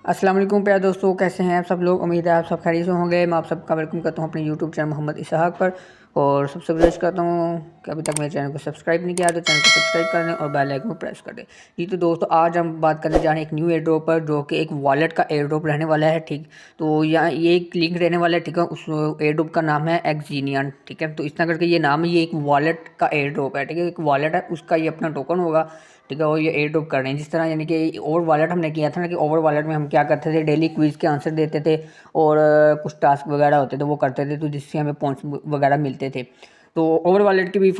अस्सलाम वालेकुम प्यारे दोस्तों, कैसे हैं आप सब लोग। उम्मीद है आप सब खैरियत से होंगे। मैं आप सबका वेलकम करता हूं अपने यूट्यूब चैनल मोहम्मद इसहाक पर। और सबसे गुजारिश करता हूं कि अभी तक मेरे चैनल को सब्सक्राइब नहीं किया तो चैनल को सब्सक्राइब कर दें और बेल आइकन को प्रेस कर दें। जी तो दोस्तों, आज हम बात करने जा रहे हैं एक न्यू एयर ड्रॉप पर, जो कि एक वॉलेट का एयर ड्रॉप रहने वाला है। ठीक, तो यहाँ ये एक लिंक रहने वाला है। ठीक है, उस एयर ड्रॉप का नाम है एक्जीनियन। ठीक है, तो इस तरह करके ये नाम है। ये एक वॉलेट का एयर ड्रॉप है। ठीक है, एक वॉलेट है, उसका ये अपना टोकन होगा। ठीक है, और ये एयर ड्रॉप कर रहे हैं जिस तरह, यानी कि ओवर वॉलेट हमने किया था ना, कि ओवर वॉलेट में हम क्या करते थे, डेली क्विज के आंसर देते थे और कुछ टास्क वगैरह होते थे वो करते थे, तो जिससे हमें पॉइंट्स वगैरह मिलते थे। तो ओवर वॉलेट की भी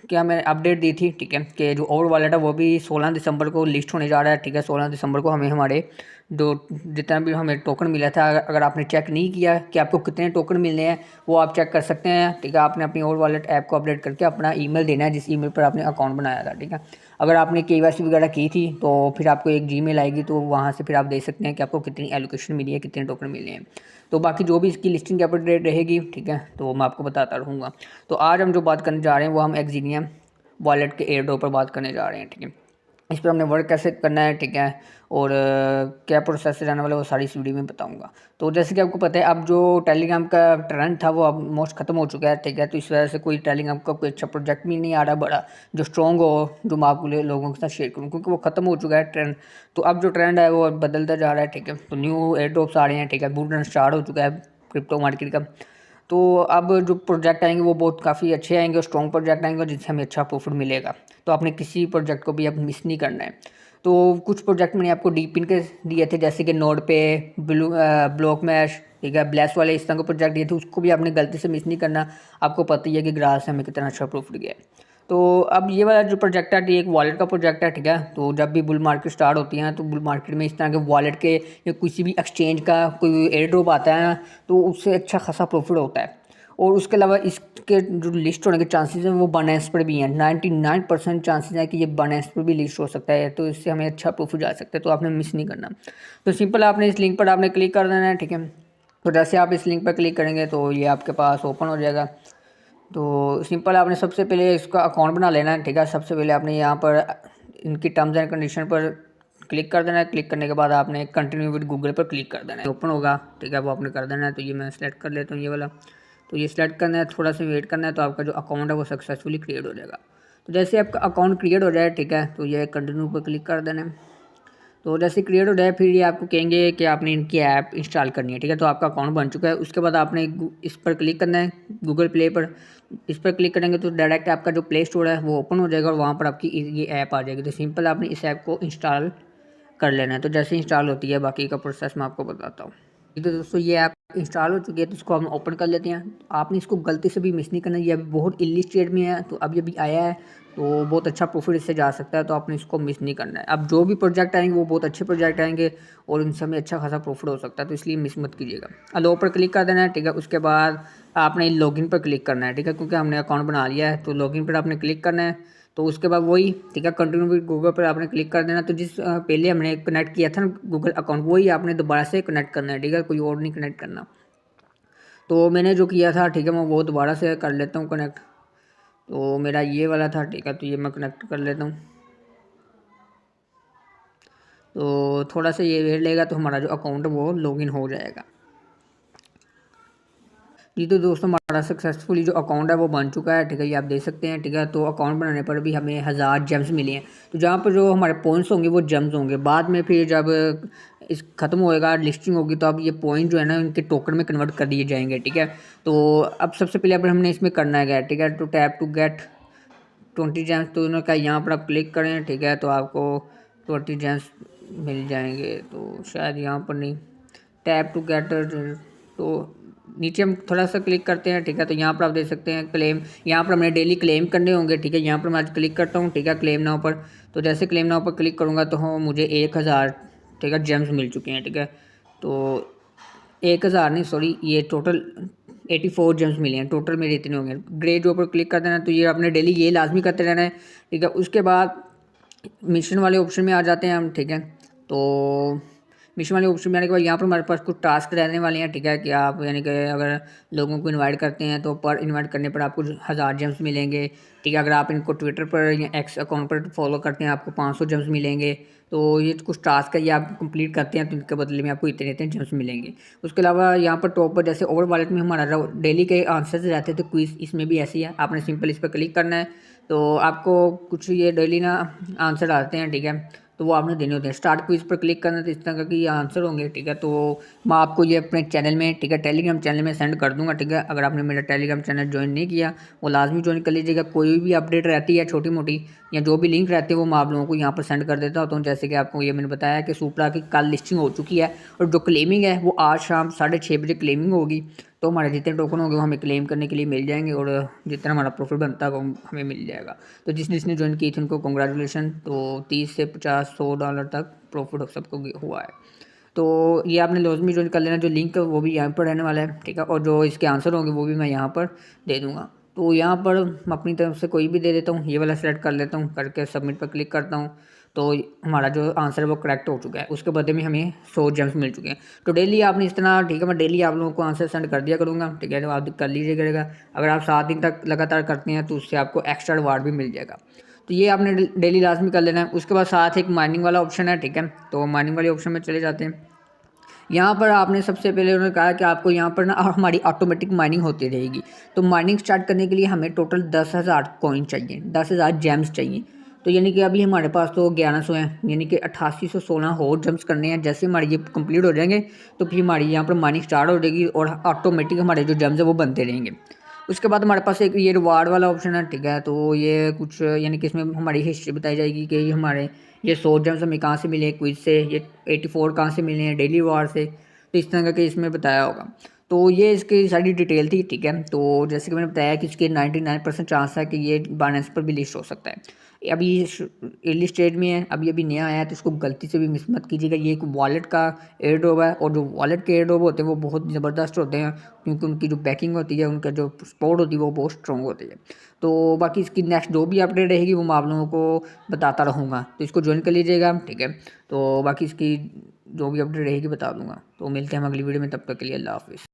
क्या मैंने अपडेट दी थी। ठीक है, कि जो ओवर वॉलेट है वो भी 16 दिसंबर को लिस्ट होने जा रहा है। ठीक है, 16 दिसंबर को हमें हमारे जो जितना भी हमें टोकन मिला था, अगर आपने चेक नहीं किया कि आपको कितने टोकन मिलने हैं, वो आप चेक कर सकते हैं। ठीक है, आपने अपनी ओवर वॉलेट ऐप को अपडेट करके अपना ईमेल देना है, जिस ईमेल पर आपने अकाउंट बनाया था। ठीक है, अगर आपने केवाईसी वगैरह की थी तो फिर आपको एक जीमेल आएगी, तो वहाँ से फिर आप देख सकते हैं कि आपको कितनी एलोकेशन मिली है, कितने टोकन मिले हैं। तो बाकी जो भी इसकी लिस्टिंग की अपडेट रहेगी, ठीक है, तो मैं आपको बताता रहूँगा। तो आज हम जो बात करने जा रहे हैं वो हम एक्जीनियम वॉलेट के एयर ड्रॉप पर बात करने जा रहे हैं। ठीक है, इस पर हमने वर्क कैसे करना है, ठीक है, और क्या प्रोसेस से जाने वाला है, वो सारी इस वीडियो में बताऊंगा। तो जैसे कि आपको पता है, अब जो टेलीग्राम का ट्रेंड था वो अब मोस्ट ख़त्म हो चुका है। ठीक है, तो इस वजह से कोई टेलीग्राम का कोई अच्छा प्रोजेक्ट भी नहीं आ रहा बड़ा, जो स्ट्रॉन्ग हो, जो मैं आपको लोगों के साथ शेयर करूँ, क्योंकि वो ख़त्म हो चुका है ट्रेंड। तो अब जो ट्रेंड है वो अब बदलता जा रहा है। ठीक है, तो न्यू एयर ड्रॉप्स आ रहे हैं। ठीक है, बुल रन स्टार्ट हो चुका है क्रिप्टो मार्केट का। तो अब जो प्रोजेक्ट आएंगे वो बहुत काफ़ी अच्छे आएंगे और स्ट्रॉन्ग प्रोजेक्ट आएंगे, जिससे हमें अच्छा प्रॉफिट मिलेगा। तो आपने किसी प्रोजेक्ट को भी अब मिस नहीं करना है। तो कुछ प्रोजेक्ट मैंने आपको डीप पिन के दिए थे, जैसे कि नोड पे, ब्लॉक मैश, ठीक है, ब्लैस वाले इस तरह के प्रोजेक्ट दिए थे, उसको भी आपने गलती से मिस नहीं करना। आपको पता ही है कि ग्रास से हमें कितना अच्छा प्रॉफिट गया है। तो अब ये वाला जो प्रोजेक्ट है, ये एक वॉलेट का प्रोजेक्ट है। ठीक है, तो जब भी बुल मार्केट स्टार्ट होती है तो बुल मार्केट में इस तरह के वॉलेट के या किसी भी एक्सचेंज का कोई एयर ड्रॉप आता है ना, तो उससे अच्छा खासा प्रॉफिट होता है। और उसके अलावा इसके जो लिस्ट होने के चांसेस हैं वो बाइनेंस पर भी हैं। 99% चांसेस हैं कि ये बाइनेंस पर भी लिस्ट हो सकता है, तो इससे हमें अच्छा प्रॉफिट आ सकता है। तो आपने मिस नहीं करना। तो सिंपल आपने इस लिंक पर आपने क्लिक कर देना है। ठीक है, तो जैसे आप इस लिंक पर क्लिक करेंगे तो ये आपके पास ओपन हो जाएगा। तो सिंपल आपने सबसे पहले इसका अकाउंट बना लेना है। ठीक है, सबसे पहले आपने यहाँ पर इनकी टर्म्स एंड कंडीशन पर क्लिक कर देना है। क्लिक करने के बाद आपने कंटिन्यू विद गूगल पर क्लिक कर देना है, ओपन होगा। ठीक है, वो आपने कर देना है। तो ये मैं सेलेक्ट कर लेता हूँ, ये वाला। तो ये सेलेक्ट करना है, थोड़ा सा वेट करना है, तो आपका जो अकाउंट है वो सक्सेसफुली क्रिएट हो जाएगा। तो जैसे आपका अकाउंट क्रिएट हो जाए, ठीक है, तो ये कंटिन्यू पर क्लिक कर देना है। तो जैसे क्रिएट हो जाए, फिर ये आपको कहेंगे कि आपने इनकी ऐप इंस्टॉल करनी है। ठीक है, तो आपका अकाउंट बन चुका है। उसके बाद आपने इस पर क्लिक करना है, गूगल प्ले पर। इस पर क्लिक करेंगे तो डायरेक्ट आपका जो प्ले स्टोर है वो ओपन हो जाएगा और वहाँ पर आपकी ये ऐप आ जाएगी। तो सिंपल आपने इस ऐप को इंस्टॉल कर लेना है। तो जैसे इंस्टॉल होती है बाकी का प्रोसेस मैं आपको बताता हूँ। तो दोस्तों, ये ऐप इंस्टॉल हो चुकी है, तो इसको हम ओपन कर लेते हैं। आपने इसको गलती से भी मिस नहीं करना। ये अभी बहुत इर्ली स्टेज में है, तो अब ये भी आया है, तो बहुत अच्छा प्रॉफिट इससे जा सकता है। तो आपने इसको मिस नहीं करना है। अब जो भी प्रोजेक्ट आएंगे वो बहुत अच्छे प्रोजेक्ट आएंगे और इनसे हमें अच्छा खासा प्रॉफिट हो सकता है, तो इसलिए मिस मत कीजिएगा। अलो पर क्लिक कर देना है। ठीक है, उसके बाद आपने लॉगिन पर क्लिक करना है। ठीक है, क्योंकि हमने अकाउंट बना लिया है, तो लॉगिन पर आपने क्लिक करना है। तो उसके बाद वही, ठीक है, कंटिन्यू विद गूगल पर आपने क्लिक कर देना। तो जिस पहले हमने कनेक्ट किया था ना गूगल अकाउंट, वही आपने दोबारा से कनेक्ट करना है। ठीक है, कोई और नहीं कनेक्ट करना। तो मैंने जो किया था, ठीक है, मैं वो दोबारा से कर लेता हूँ कनेक्ट। तो मेरा ये वाला था। ठीक है, तो ये मैं कनेक्ट कर लेता हूँ। तो थोड़ा सा ये वेट लेगा तो हमारा जो अकाउंट है वो लॉगिन हो जाएगा। जी तो दोस्तों, हमारा सक्सेसफुली जो अकाउंट है वो बन चुका है। ठीक है, ये आप देख सकते हैं। ठीक है, तो अकाउंट बनाने पर भी हमें 1000 जेम्स मिले हैं। तो जहाँ पर जो हमारे पॉइंट्स होंगे वो जेम्स होंगे। बाद में फिर जब इस ख़त्म होएगा, लिस्टिंग होगी, तो अब ये पॉइंट जो है ना इनके टोकन में कन्वर्ट कर दिए जाएंगे। ठीक है, तो अब सबसे पहले अब हमने इसमें करना है। ठीक है, to tap to get 20 gems, तो उन्होंने कहा यहाँ पर आप क्लिक करें। ठीक है, तो आपको 20 जेम्स मिल जाएंगे। तो शायद यहाँ पर नहीं, टैप टू गेट, तो नीचे हम थोड़ा सा क्लिक करते हैं। ठीक है, तो यहाँ पर आप देख सकते हैं क्लेम, यहाँ पर हमने डेली क्लेम करने होंगे। ठीक है, यहाँ पर मैं आज क्लिक करता हूँ। ठीक है, क्लेम नाउ पर। तो जैसे क्लेम नाउ पर क्लिक करूँगा तो हाँ, मुझे 1000, ठीक है, जेम्स मिल चुके हैं। ठीक है, तो 1000 नहीं, सॉरी, ये टोटल 84 जेम्स मिले हैं। टोटल मेरे इतने होंगे। ग्रे जो पर क्लिक कर देना, तो ये आपने डेली ये लाजमी करते रहना है। ठीक है, उसके बाद मिशन वाले ऑप्शन में आ जाते हैं हम। ठीक है, तो मिशन वाले ऑप्शन में आने के बाद यहाँ पर हमारे पास कुछ टास्क रहने वाले हैं। ठीक है, कि आप यानी कि अगर लोगों को इनवाइट करते हैं तो पर इनवाइट करने पर आपको 1000 जेम्स मिलेंगे। ठीक है, अगर आप इनको ट्विटर पर या एक्स अकाउंट पर फॉलो करते हैं आपको 500 जेम्स मिलेंगे। तो ये कुछ टास्क है, ये आप कंप्लीट करते हैं तो इनके बदले में आपको इतने इतने जेम्स मिलेंगे। उसके अलावा यहाँ पर टॉप पर जैसे ओवर वॉलेट में हमारा डेली के आंसर्स रहते थे, तो क्विज इसमें भी ऐसी है। आपने सिंपल इस पर क्लिक करना है तो आपको कुछ ये डेली ना आंसर आते हैं, ठीक है, तो वो आपने देने होते हैं। स्टार्ट क्विज पर क्लिक करना तो इस तरह के ये आंसर होंगे, ठीक है। तो मैं आपको ये अपने चैनल में, ठीक है, टेलीग्राम चैनल में सेंड कर दूंगा, ठीक है। अगर आपने मेरा टेलीग्राम चैनल ज्वाइन नहीं किया वो लाजमी ज्वाइन कर लीजिएगा। कोई भी अपडेट रहती है छोटी मोटी या जो भी लिंक रहती है वो मैं आप लोगों को यहाँ पर सेंड कर देता हूँ। जैसे कि आपको ये मैंने बताया कि सुपरा की कल लिस्टिंग हो चुकी है और जो क्लेमिंग है वो आज शाम 6:30 बजे क्लेमिंग होगी। तो हमारे जितने टोकन होंगे वो हमें क्लेम करने के लिए मिल जाएंगे और जितना हमारा प्रॉफिट बनता है वो हमें मिल जाएगा। तो जिसने ज्वाइन की थी उनको कॉन्ग्रेचुलेशन। तो 30 से 50-100 डॉलर तक प्रॉफिट सबको हुआ है। तो ये आपने लाजमी ज्वाइन कर लेना। जो लिंक है वो भी यहाँ पर रहने वाला है, ठीक है, और जो इसके आंसर होंगे वो भी मैं यहाँ पर दे दूँगा। तो यहाँ पर मैं अपनी तरफ से कोई भी दे देता हूँ, ये वाला सेलेक्ट कर लेता हूँ, करके सबमिट पर क्लिक करता हूँ। तो हमारा जो आंसर है वो करेक्ट हो चुका है, उसके बदले में हमें 100 जेम्स मिल चुके हैं। तो डेली आपने इस तरह, ठीक है, मैं डेली आप लोगों को आंसर सेंड कर दिया करूँगा, ठीक है, तो आप कर लीजिए करेगा। अगर आप 7 दिन तक लगातार करते हैं तो उससे आपको एक्स्ट्रा रिवार्ड भी मिल जाएगा। तो ये आपने डेली लाजमी कर लेना है। उसके बाद साथ एक माइनिंग वाला ऑप्शन है, ठीक है, तो माइनिंग वाले ऑप्शन में चले जाते हैं। यहाँ पर आपने सबसे पहले उन्होंने कहा कि आपको यहाँ पर ना हमारी ऑटोमेटिक माइनिंग होती रहेगी। तो माइनिंग स्टार्ट करने के लिए हमें टोटल 10,000 कॉइन चाहिए, 10,000 जेम्स चाहिए। तो यानी कि अभी हमारे पास तो 1100 हैं, यानी कि 8816 और जम्प्स करने हैं। जैसे हमारे ये कंप्लीट हो जाएंगे तो फिर हमारी यहाँ पर माइनिंग स्टार्ट हो जाएगी और ऑटोमेटिक हमारे जो जम्स है वो बनते रहेंगे। उसके बाद हमारे पास एक ये रिवार्ड वाला ऑप्शन है, ठीक है, तो ये कुछ यानी कि इसमें हमारी हिस्ट्री बताई जाएगी कि ये हमारे ये 100 जेम्स हमें कहाँ से मिले क्विज से, ये 84 कहाँ से मिले हैं डेली रिवार्ड से। तो इस तरह का इसमें बताया होगा। तो ये इसकी सारी डिटेल थी, ठीक है। तो जैसे कि मैंने बताया कि इसके 99% चांस है कि ये बाइनेंस पर भी लिस्ट हो सकता है। अभी अर्ली स्टेज में है, अभी नया आया है, तो इसको गलती से भी मिस मत कीजिएगा। ये एक वॉलेट का एयर ड्रॉप है और जो वॉलेट के एयर ड्रॉप होते हैं वो बहुत ज़बरदस्त होते हैं, क्योंकि उनकी जो बैकिंग होती है, उनका जो सपोर्ट होती है वो बहुत स्ट्रॉन्ग होती है। तो बाकी इसकी नेक्स्ट जो भी अपडेट रहेगी वो मैं आप लोगों को बताता रहूँगा, तो इसको ज्वाइन कर लीजिएगा, ठीक है। तो बाकी इसकी जो भी अपडेट रहेगी बता दूंगा। तो मिलते हैं हम अगली वीडियो में, तब तक के लिए अल्लाह हाफिज़।